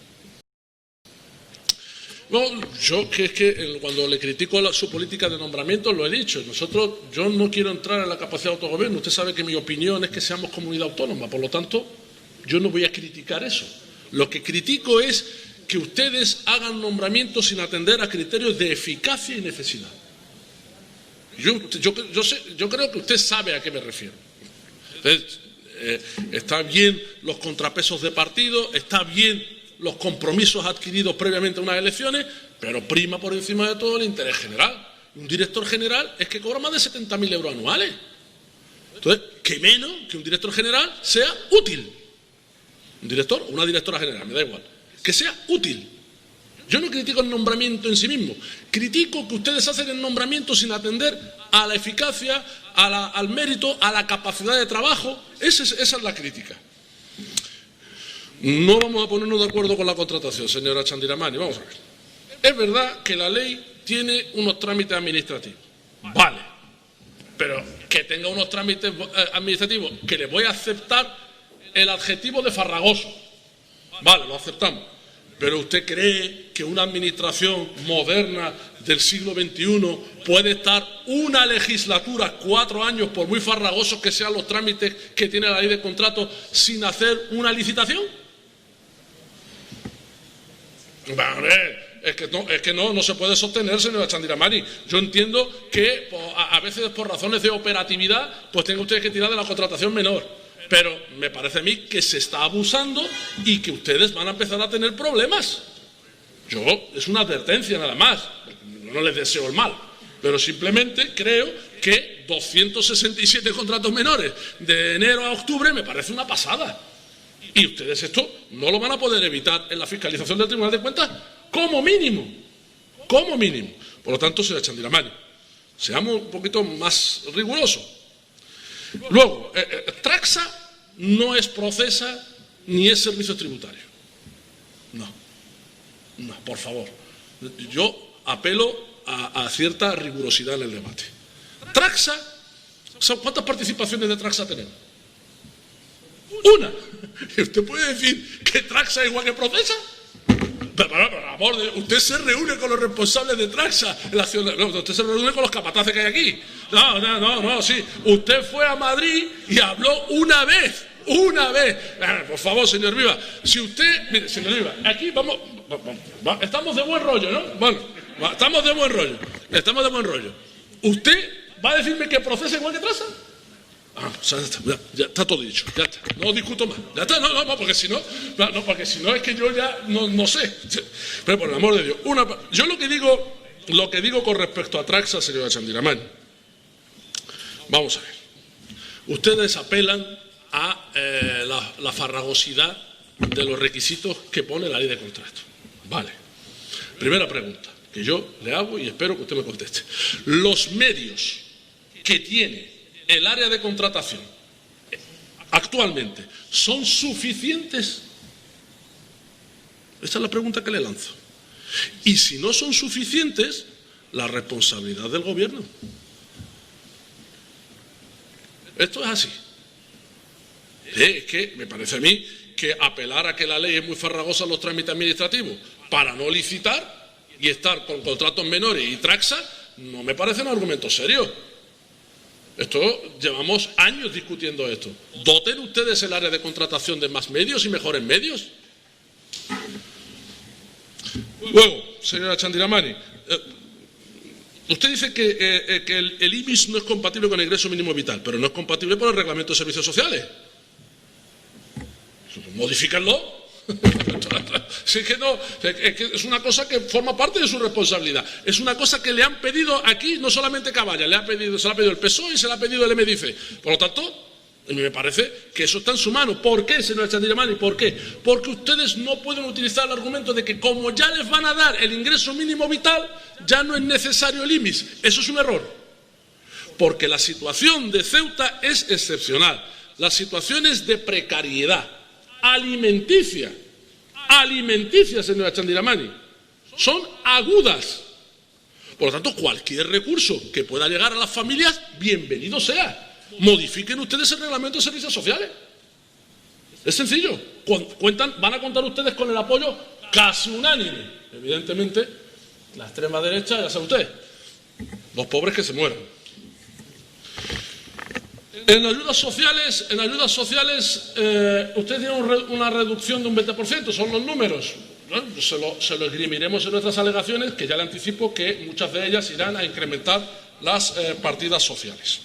No, yo que es que cuando le critico su política de nombramiento lo he dicho. Yo no quiero entrar en la capacidad de autogobierno. Usted sabe que mi opinión es que seamos comunidad autónoma. Por lo tanto, yo no voy a criticar eso. Lo que critico es que ustedes hagan nombramientos sin atender a criterios de eficacia y necesidad. Yo creo que usted sabe a qué me refiero. Entonces, está bien los contrapesos de partido, está bien los compromisos adquiridos previamente a unas elecciones, pero prima por encima de todo el interés general. Un director general es que cobra más de 70.000 euros anuales. Entonces, ¿qué menos que un director general sea útil? Un director o una directora general, me da igual. Que sea útil. Yo no critico el nombramiento en sí mismo. Critico que ustedes hacen el nombramiento sin atender a la eficacia, al mérito, a la capacidad de trabajo. Esa es la crítica. No vamos a ponernos de acuerdo con la contratación, señora Chandiramani. Vamos a ver. Es verdad que la ley tiene unos trámites administrativos. Vale. Pero que tenga unos trámites administrativos que le voy a aceptar el adjetivo de farragoso. Vale, lo aceptamos. Pero ¿usted cree que una administración moderna del siglo XXI puede estar una legislatura, 4 años, por muy farragosos que sean los trámites que tiene la ley de contratos, sin hacer una licitación? Es que no se puede sostener, señora Chandiramani. Yo entiendo que a veces por razones de operatividad pues tengan ustedes que tirar de la contratación menor. Pero me parece a mí que se está abusando y que ustedes van a empezar a tener problemas. Es una advertencia nada más. No les deseo el mal. Pero simplemente creo que 267 contratos menores de enero a octubre me parece una pasada. Y ustedes esto no lo van a poder evitar en la fiscalización del Tribunal de Cuentas como mínimo. Como mínimo. Por lo tanto, señora Chandiramani, seamos un poquito más rigurosos. Luego, Traxa no es Procesa ni es servicio tributario. No, por favor. Yo apelo a cierta rigurosidad en el debate. Traxa, ¿cuántas participaciones de Traxa tenemos? Una. ¿Y usted puede decir que Traxa es igual que Procesa? Pero, por amor de Dios, usted se reúne con los responsables de Traxa en la ciudad. No, usted se reúne con los capataces que hay aquí. No, sí. Usted fue a Madrid y habló una vez. Por favor, señor Viva. Si usted, mire, señor Viva, aquí vamos, estamos de buen rollo, ¿no? Bueno, estamos de buen rollo. ¿Usted va a decirme que Procesa igual que Traxa? Ya está todo dicho, ya está, no discuto más, ya está, no, porque si no es que yo ya no sé, pero por el amor de Dios, yo lo que digo con respecto a Traxa, señora Chandiramani, vamos a ver, ustedes apelan a la farragosidad de los requisitos que pone la ley de contrato, vale, primera pregunta que yo le hago y espero que usted me conteste, los medios que tiene el área de contratación actualmente son suficientes. Esta es la pregunta que le lanzo. Y si no son suficientes, la responsabilidad del gobierno. Esto es así. Es que me parece a mí que apelar a que la ley es muy farragosa en los trámites administrativos para no licitar y estar con contratos menores y Traxa no me parece un argumento serio. Llevamos años discutiendo esto. ¿Doten ustedes el área de contratación de más medios y mejores medios? Luego, señora Chandiramani, usted dice que el IMIS no es compatible con el ingreso mínimo vital, pero no es compatible con el reglamento de servicios sociales. Modifíquenlo. Sí, que no, es que es una cosa que forma parte de su responsabilidad. Es una cosa que le han pedido aquí, no solamente Caballas, se la ha pedido el PSOE y se la ha pedido el MDC. Por lo tanto, a mí me parece que eso está en su mano. ¿Por qué, señora Chandiramani? ¿Por qué? Porque ustedes no pueden utilizar el argumento de que como ya les van a dar el ingreso mínimo vital, ya no es necesario el IMIS. Eso es un error. Porque la situación de Ceuta es excepcional. Las situaciones de precariedad alimenticia, señora Chandiramani, son agudas. Por lo tanto, cualquier recurso que pueda llegar a las familias, bienvenido sea. Modifiquen ustedes el reglamento de servicios sociales. Es sencillo. Van a contar ustedes con el apoyo casi unánime. Evidentemente, la extrema derecha, ya sabe usted, los pobres que se mueran. En ayudas sociales, ustedes tienen una reducción de un 20%, son los números. ¿No? Se lo esgrimiremos en nuestras alegaciones, que ya le anticipo que muchas de ellas irán a incrementar las partidas sociales.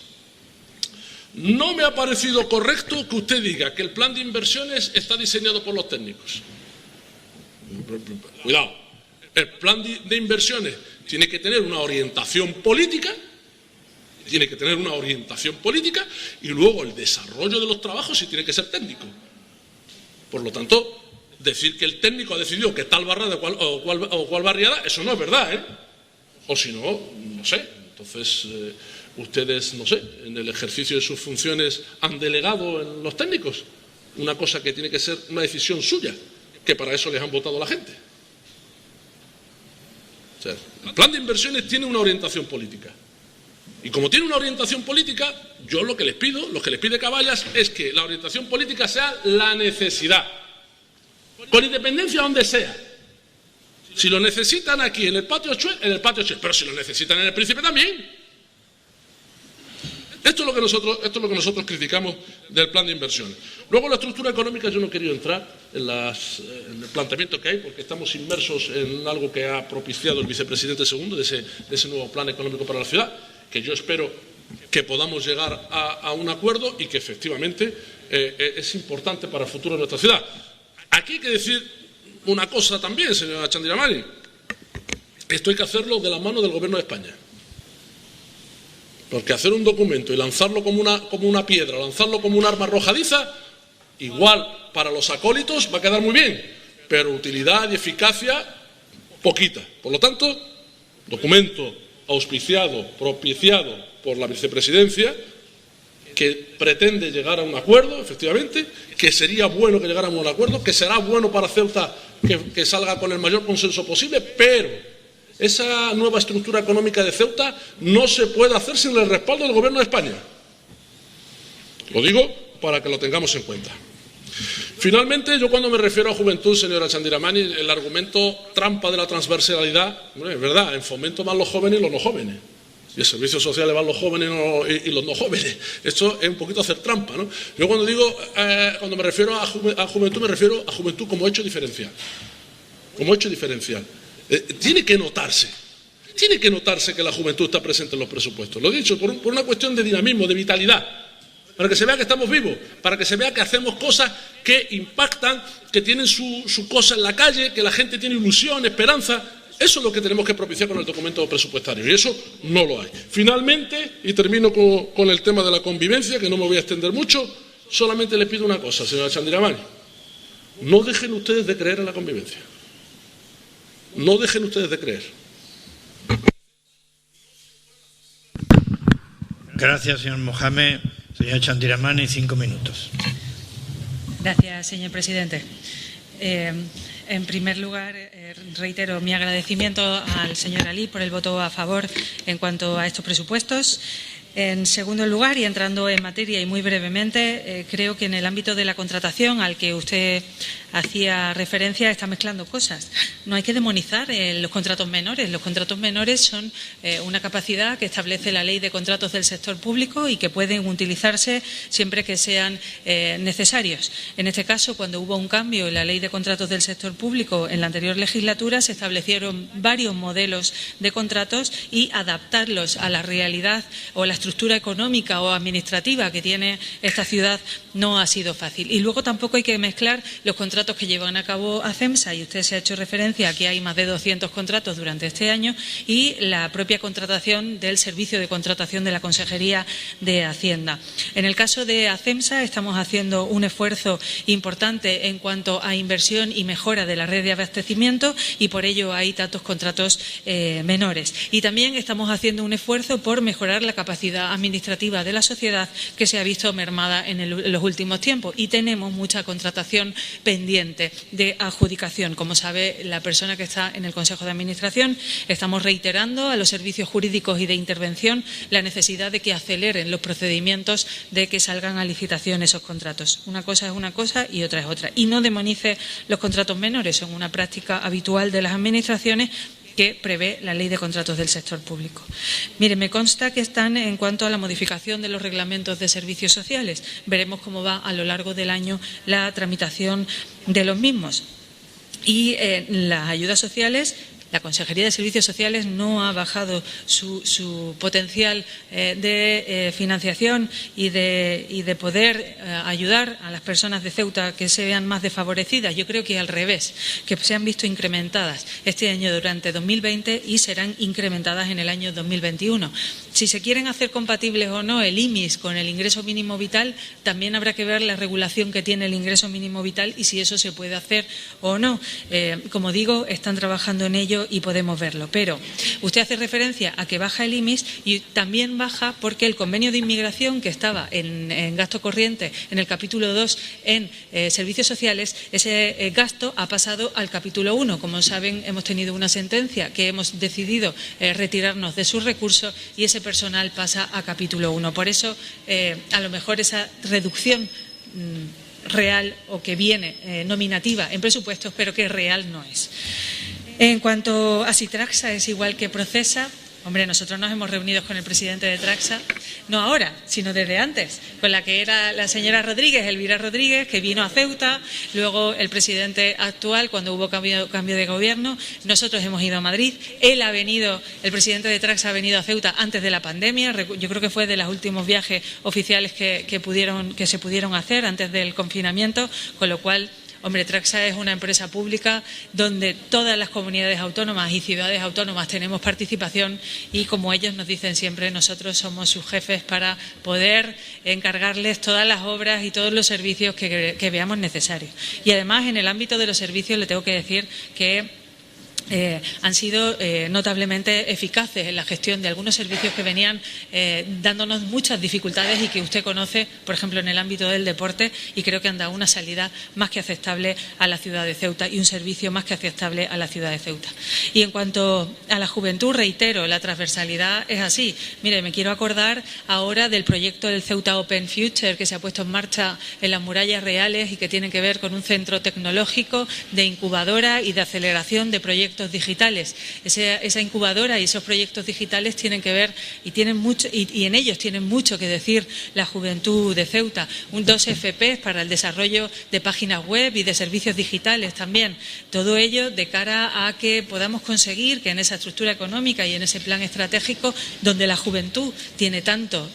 No me ha parecido correcto que usted diga que el plan de inversiones está diseñado por los técnicos. Cuidado, el plan de inversiones tiene que tener una orientación política. Y luego el desarrollo de los trabajos sí tiene que ser técnico. Por lo tanto, decir que el técnico ha decidido que tal barriada o cual barriada, eso no es verdad, ¿eh? O si no, no sé, entonces ustedes, no sé, en el ejercicio de sus funciones han delegado en los técnicos una cosa que tiene que ser una decisión suya, que para eso les han votado la gente. O sea, el plan de inversiones tiene una orientación política. Y como tiene una orientación política, yo lo que les pide Caballas es que la orientación política sea la necesidad. con independencia de donde sea. Si lo necesitan aquí, en el patio Ochoa, en el patio Ochoa, pero si lo necesitan en el Príncipe también. Esto es lo que nosotros criticamos del plan de inversiones. Luego, la estructura económica, yo no he querido entrar en el planteamiento que hay, porque estamos inmersos en algo que ha propiciado el vicepresidente segundo de ese nuevo plan económico para la ciudad, que yo espero que podamos llegar a un acuerdo y que efectivamente es importante para el futuro de nuestra ciudad. Aquí hay que decir una cosa también, señora Chandiramani. Esto hay que hacerlo de la mano del Gobierno de España. Porque hacer un documento y lanzarlo como una piedra, lanzarlo como un arma arrojadiza, igual para los acólitos va a quedar muy bien, pero utilidad y eficacia, poquita. Por lo tanto, documento auspiciado, propiciado por la vicepresidencia, que pretende llegar a un acuerdo, efectivamente, que sería bueno que llegáramos a un acuerdo, que será bueno para Ceuta que salga con el mayor consenso posible, pero esa nueva estructura económica de Ceuta no se puede hacer sin el respaldo del Gobierno de España. Lo digo para que lo tengamos en cuenta. Finalmente, yo cuando me refiero a juventud, señora Chandiramani, el argumento trampa de la transversalidad, es verdad, en Fomento van los jóvenes y los no jóvenes. Y en servicios sociales van los jóvenes y los no jóvenes. Esto es un poquito hacer trampa, ¿no? Yo cuando me refiero a juventud, me refiero a juventud como hecho diferencial. Como hecho diferencial. Tiene que notarse que la juventud está presente en los presupuestos. Lo he dicho, por una cuestión de dinamismo, de vitalidad, para que se vea que estamos vivos, para que se vea que hacemos cosas que impactan, que tienen su cosa en la calle, que la gente tiene ilusión, esperanza. Eso es lo que tenemos que propiciar con el documento presupuestario, y eso no lo hay. Finalmente, y termino con el tema de la convivencia, que no me voy a extender mucho, solamente les pido una cosa, señora Chandiramani. No dejen ustedes de creer en la convivencia. No dejen ustedes de creer. Gracias, señor Mohamed. Señor Chandiramani, 5 minutos. Gracias, señor presidente. En primer lugar, reitero mi agradecimiento al señor Alí por el voto a favor en cuanto a estos presupuestos. En segundo lugar, y entrando en materia y muy brevemente, creo que en el ámbito de la contratación al que usted hacía referencia está mezclando cosas. No hay que demonizar los contratos menores. Los contratos menores son una capacidad que establece la Ley de Contratos del Sector Público y que pueden utilizarse siempre que sean necesarios. En este caso, cuando hubo un cambio en la Ley de Contratos del Sector Público en la anterior legislatura, se establecieron varios modelos de contratos y adaptarlos a la realidad o la estructura económica o administrativa que tiene esta ciudad no ha sido fácil. Y luego tampoco hay que mezclar los contratos que llevan a cabo ACEMSA, y usted se ha hecho referencia a que hay más de 200 contratos durante este año, y la propia contratación del Servicio de Contratación de la Consejería de Hacienda. En el caso de ACEMSA estamos haciendo un esfuerzo importante en cuanto a inversión y mejora de la red de abastecimiento, y por ello hay tantos contratos menores. Y también estamos haciendo un esfuerzo por mejorar la capacidad administrativa de la sociedad, que se ha visto mermada en los últimos tiempos, y tenemos mucha contratación pendiente de adjudicación. Como sabe la persona que está en el Consejo de Administración, estamos reiterando a los servicios jurídicos y de intervención la necesidad de que aceleren los procedimientos de que salgan a licitación esos contratos. Una cosa es una cosa y otra es otra. Y no demonice los contratos menores, son una práctica habitual de las administraciones que prevé la Ley de Contratos del Sector Público. Mire, me consta que están en cuanto a la modificación de los reglamentos de servicios sociales. Veremos cómo va a lo largo del año la tramitación de los mismos. Y las ayudas sociales, la Consejería de Servicios Sociales no ha bajado su potencial de financiación y de poder ayudar a las personas de Ceuta que se vean más desfavorecidas. Yo creo que al revés, que se han visto incrementadas este año durante 2020 y serán incrementadas en el año 2021. Si se quieren hacer compatibles o no el IMIS con el ingreso mínimo vital, también habrá que ver la regulación que tiene el ingreso mínimo vital y si eso se puede hacer o no. Como digo, están trabajando en ello y podemos verlo. Pero usted hace referencia a que baja el IMIS, y también baja porque el convenio de inmigración que estaba en gasto corriente en el capítulo 2 en servicios sociales, ese gasto ha pasado al capítulo 1. Como saben, hemos tenido una sentencia que hemos decidido retirarnos de sus recursos y ese personal pasa a capítulo 1. Por eso, a lo mejor esa reducción real o que viene nominativa en presupuestos, pero que real no es. En cuanto a si Traxa es igual que Procesa, hombre, nosotros nos hemos reunido con el presidente de Traxa, no ahora, sino desde antes, con la que era la señora Rodríguez, Elvira Rodríguez, que vino a Ceuta, luego el presidente actual, cuando hubo cambio de gobierno, nosotros hemos ido a Madrid, el presidente de Traxa ha venido a Ceuta antes de la pandemia, yo creo que fue de los últimos viajes oficiales que se pudieron hacer antes del confinamiento, con lo cual, hombre, Traxa es una empresa pública donde todas las comunidades autónomas y ciudades autónomas tenemos participación y, como ellos nos dicen siempre, nosotros somos sus jefes para poder encargarles todas las obras y todos los servicios que veamos necesarios. Y además, en el ámbito de los servicios, le tengo que decir que han sido notablemente eficaces en la gestión de algunos servicios que venían dándonos muchas dificultades y que usted conoce, por ejemplo, en el ámbito del deporte, y creo que han dado una salida más que aceptable a la ciudad de Ceuta y un servicio más que aceptable a la ciudad de Ceuta. Y en cuanto a la juventud, reitero, la transversalidad es así. Mire, me quiero acordar ahora del proyecto del Ceuta Open Future que se ha puesto en marcha en las Murallas Reales y que tiene que ver con un centro tecnológico de incubadora y de aceleración de proyectos digitales. Esa incubadora y esos proyectos digitales tienen que ver y en ellos tienen mucho que decir la juventud de Ceuta. 2 FPs para el desarrollo de páginas web y de servicios digitales también. Todo ello de cara a que podamos conseguir que en esa estructura económica y en ese plan estratégico, donde la juventud tiene tanto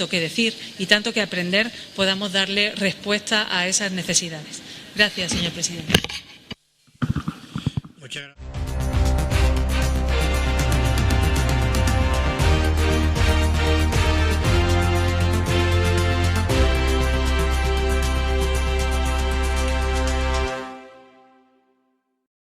que decir y tanto que aprender, podamos darle respuesta a esas necesidades. Gracias, señor presidente. Muchas gracias.